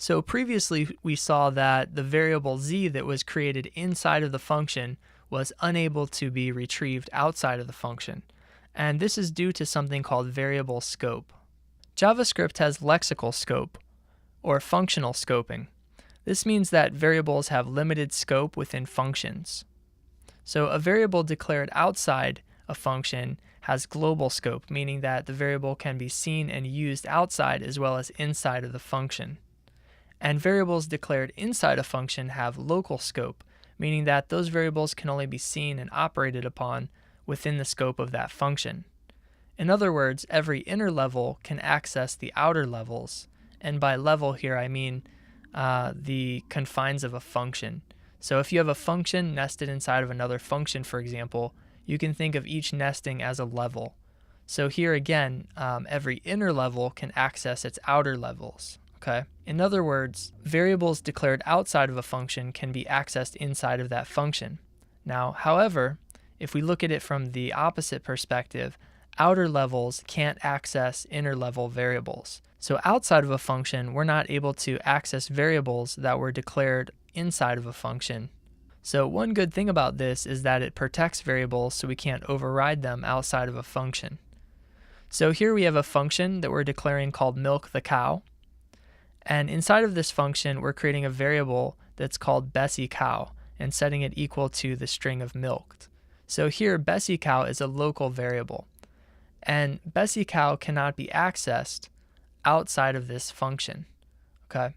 So previously we saw that the variable z that was created inside of the function was unable to be retrieved outside of the function. And this is due to something called variable scope. JavaScript has lexical scope, or functional scoping. This means that variables have limited scope within functions. So a variable declared outside a function has global scope, meaning that the variable can be seen and used outside as well as inside of the function. And variables declared inside a function have local scope, meaning that those variables can only be seen and operated upon within the scope of that function. In other words, every inner level can access the outer levels, and by level here I mean the confines of a function. So if you have a function nested inside of another function, for example, you can think of each nesting as a level. So here again, every inner level can access its outer levels. Okay. In other words, variables declared outside of a function can be accessed inside of that function. Now, however, if we look at it from the opposite perspective, outer levels can't access inner level variables. So outside of a function, we're not able to access variables that were declared inside of a function. So one good thing about this is that it protects variables so we can't override them outside of a function. So here we have a function that we're declaring called milk the cow. And inside of this function, we're creating a variable that's called Bessie cow and setting it equal to the string of milked. So here, Bessie cow is a local variable. And Bessie cow cannot be accessed outside of this function. Okay?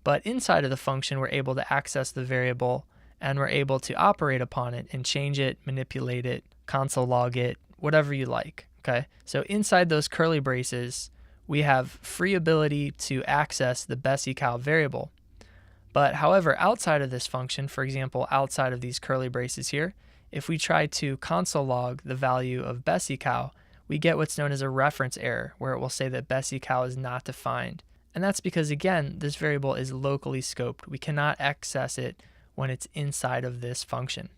But inside of the function, we're able to access the variable and we're able to operate upon it and change it, manipulate it, console log it, whatever you like. Okay? So inside those curly braces, we have free ability to access the Bessie cow variable. But however, outside of this function, for example, outside of these curly braces here, if we try to console log the value of Bessie cow, we get what's known as a reference error, where it will say that Bessie cow is not defined. And that's because, again, this variable is locally scoped. We cannot access it when it's inside of this function.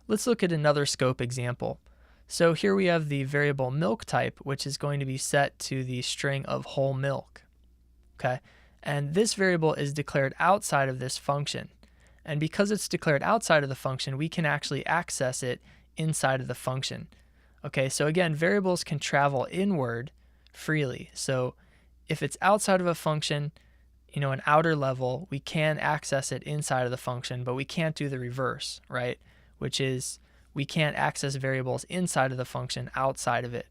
Let's look at another scope example. So here we have the variable milk type, which is going to be set to the string of whole milk. Okay, and this variable is declared outside of this function. And because it's declared outside of the function, we can actually access it inside of the function. Okay, so again, variables can travel inward freely. So if it's outside of a function, an outer level, we can access it inside of the function, but we can't do the reverse, right? Which is we can't access variables inside of the function outside of it.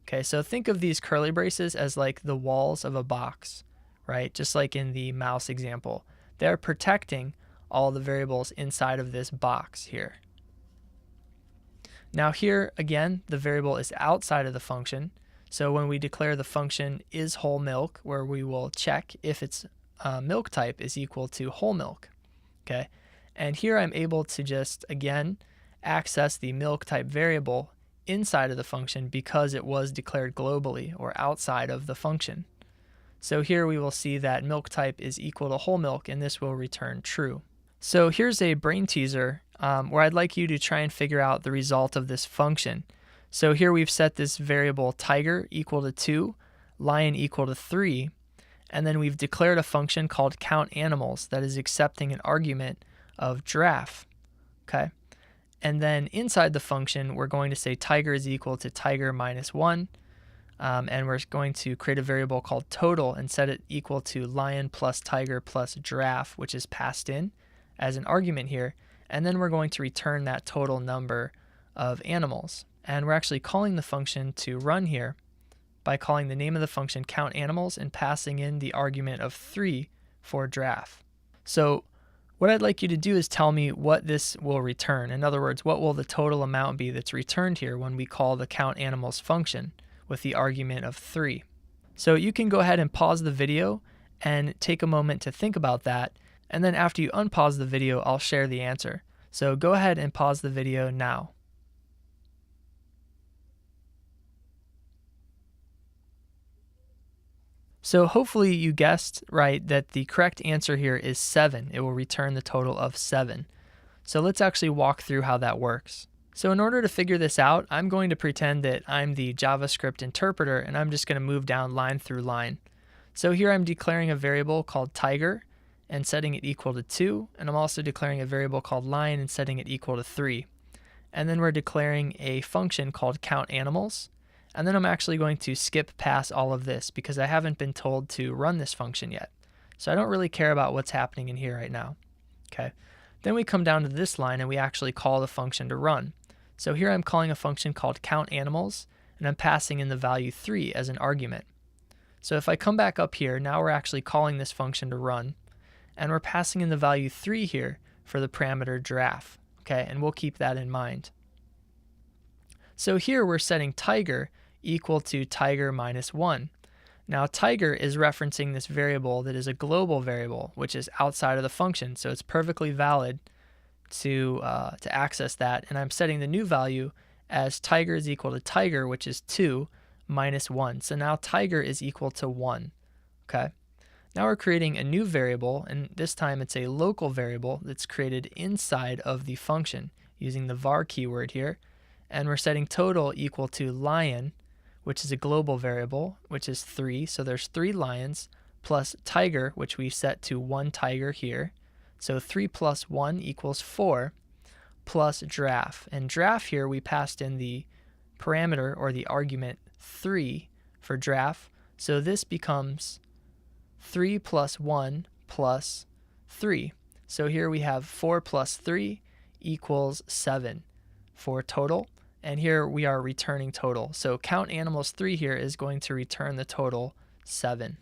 Okay, so think of these curly braces as like the walls of a box, right? Just like in the mouse example. They're protecting all the variables inside of this box here. Now here, again, the variable is outside of the function. So when we declare the function is whole milk, where we will check if its milk type is equal to whole milk. Okay, and here I'm able to just, again, access the milk type variable inside of the function because it was declared globally or outside of the function. So here we will see that milk type is equal to whole milk, and this will return true. So here's a brain teaser where I'd like you to try and figure out the result of this function. So here we've set this variable tiger equal to 2, lion equal to 3, and then we've declared a function called count animals that is accepting an argument of giraffe. Okay. And then inside the function, we're going to say tiger is equal to tiger minus 1. And we're going to create a variable called total and set it equal to lion plus tiger plus giraffe, which is passed in as an argument here. And then we're going to return that total number of animals. And we're actually calling the function to run here by calling the name of the function count animals and passing in the argument of 3 for giraffe. So what I'd like you to do is tell me what this will return. In other words, what will the total amount be that's returned here when we call the count animals function with the argument of 3. So you can go ahead and pause the video and take a moment to think about that. And then after you unpause the video, I'll share the answer. So go ahead and pause the video now. So hopefully you guessed right that the correct answer here is 7. It will return the total of 7. So let's actually walk through how that works. So in order to figure this out, I'm going to pretend that I'm the JavaScript interpreter and I'm just going to move down line through line. So here I'm declaring a variable called tiger and setting it equal to 2, and I'm also declaring a variable called lion and setting it equal to 3. And then we're declaring a function called count animals, and then I'm actually going to skip past all of this because I haven't been told to run this function yet. So I don't really care about what's happening in here right now. Okay. Then we come down to this line and we actually call the function to run. So here I'm calling a function called count animals, and I'm passing in the value 3 as an argument. So if I come back up here, now we're actually calling this function to run, and we're passing in the value 3 here for the parameter giraffe. Okay, and we'll keep that in mind. So here we're setting tiger equal to tiger minus 1. Now tiger is referencing this variable that is a global variable, which is outside of the function, so it's perfectly valid to access that. And I'm setting the new value as tiger is equal to tiger, which is 2 minus 1. So now tiger is equal to 1. Okay. Now we're creating a new variable, and this time it's a local variable that's created inside of the function using the var keyword here. And we're setting total equal to lion, which is a global variable, which is 3. So there's 3 lions plus tiger, which we set to 1 tiger here. So 3 plus 1 equals 4, plus giraffe. And giraffe here we passed in the parameter or the argument 3 for giraffe. So this becomes 3 plus 1 plus 3. So here we have 4 plus 3 equals 7 for total. And here we are returning total. So count animals 3 here is going to return the total 7.